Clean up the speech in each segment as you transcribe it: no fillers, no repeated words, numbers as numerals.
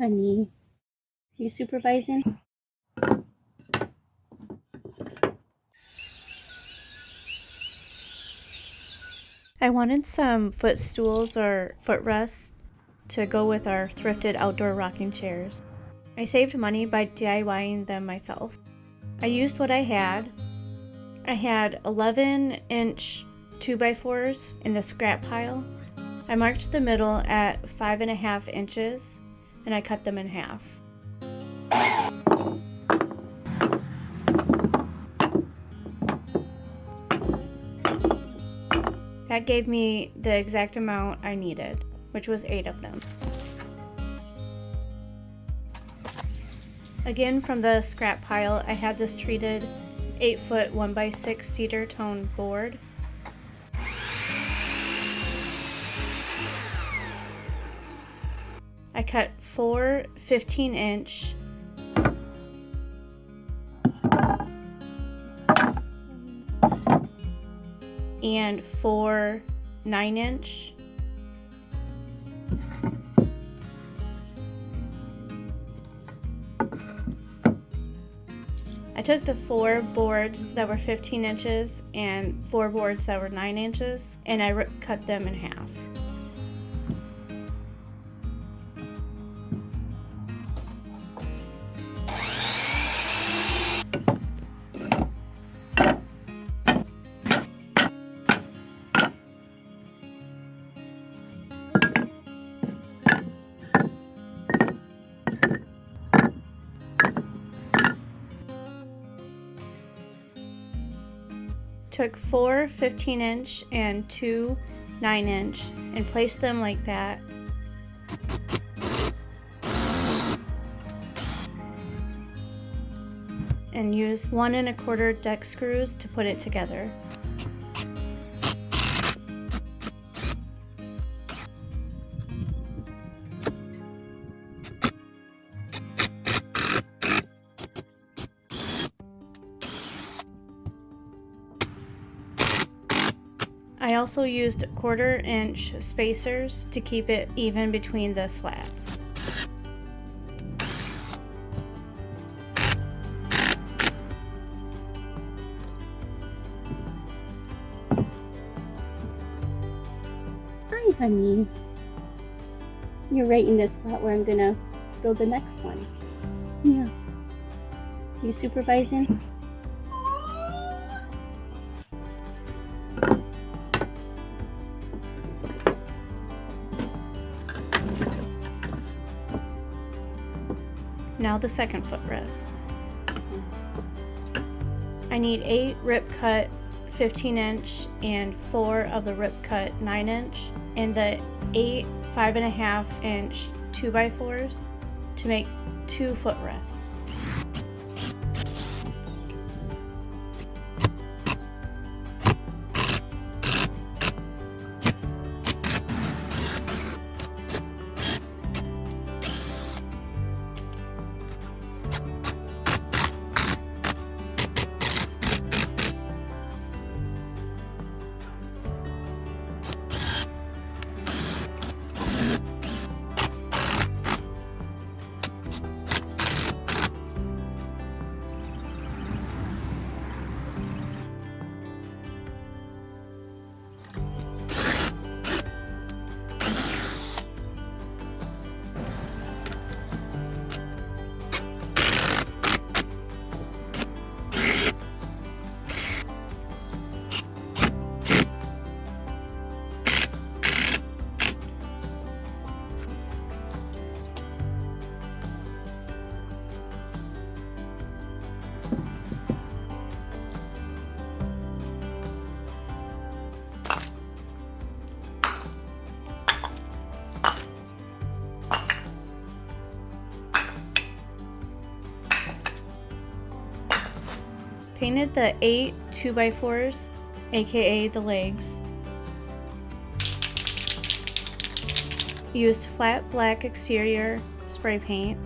honey. You supervising? I wanted some footstools or footrests to go with our thrifted outdoor rocking chairs. I saved money by DIYing them myself. I used what I had. I had 11-inch 2x4s in the scrap pile. I marked the middle at 5.5 inches and I cut them in half. That gave me the exact amount I needed, which was 8 of them. Again, from the scrap pile, I had this treated 8-foot 1x6 cedar tone board. I cut 4 15-inch and 4 9-inch. I took the 4 boards that were 15 inches and 4 boards that were 9 inches and I cut them in half. Took 4 15-inch and 2 9-inch and placed them like that. And used 1 1/4 deck screws to put it together. I also used 1/4 inch spacers to keep it even between the slats. Hi, honey. You're right in the spot where I'm gonna build the next one. Yeah. You supervising? Now the second footrest. I need 8 rip cut 15-inch and 4 of the rip cut 9-inch and the 8 5.5-inch 2x4s to make 2 footrests. Painted the 8 2x4s, aka the legs. Used flat black exterior spray paint.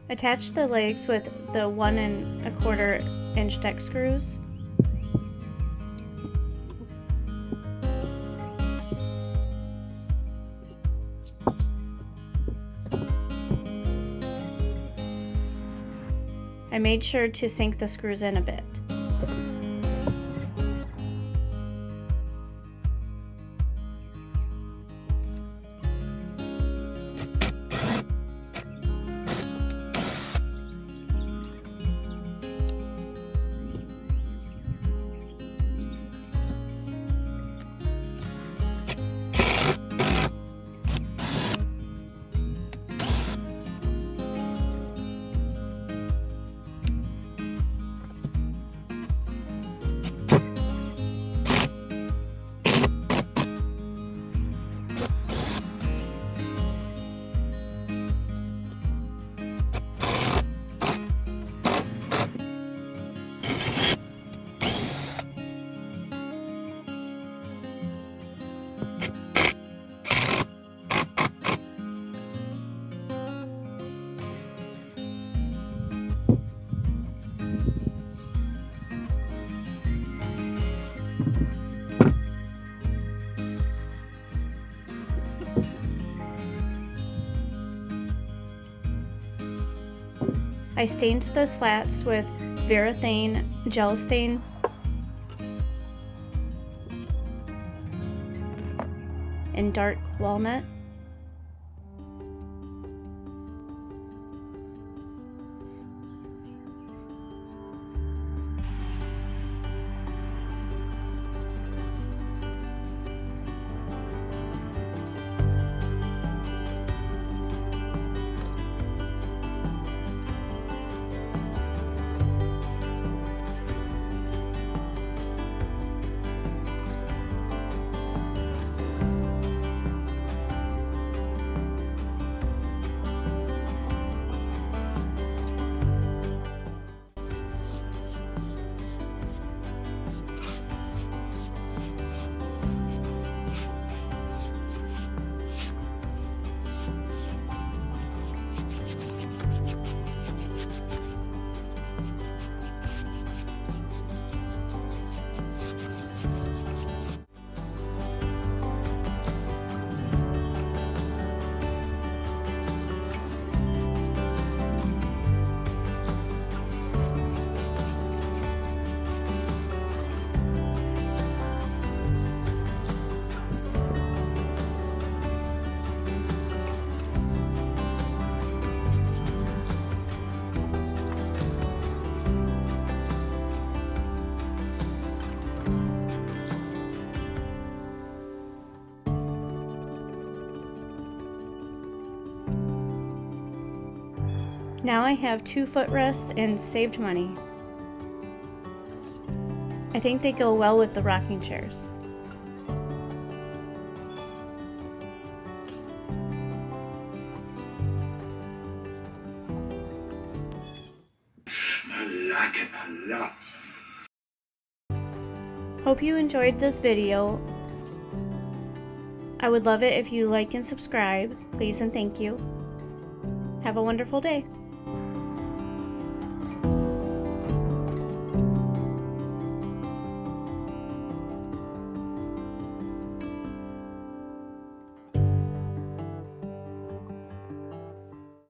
Attach the legs with the 1 1/4 inch deck screws. I made sure to sink the screws in a bit. I stained the slats with Varathane gel stain and dark walnut. Now I have 2 footrests and saved money. I think they go well with the rocking chairs. I like it a lot. Hope you enjoyed this video. I would love it if you like and subscribe. Please and thank you. Have a wonderful day.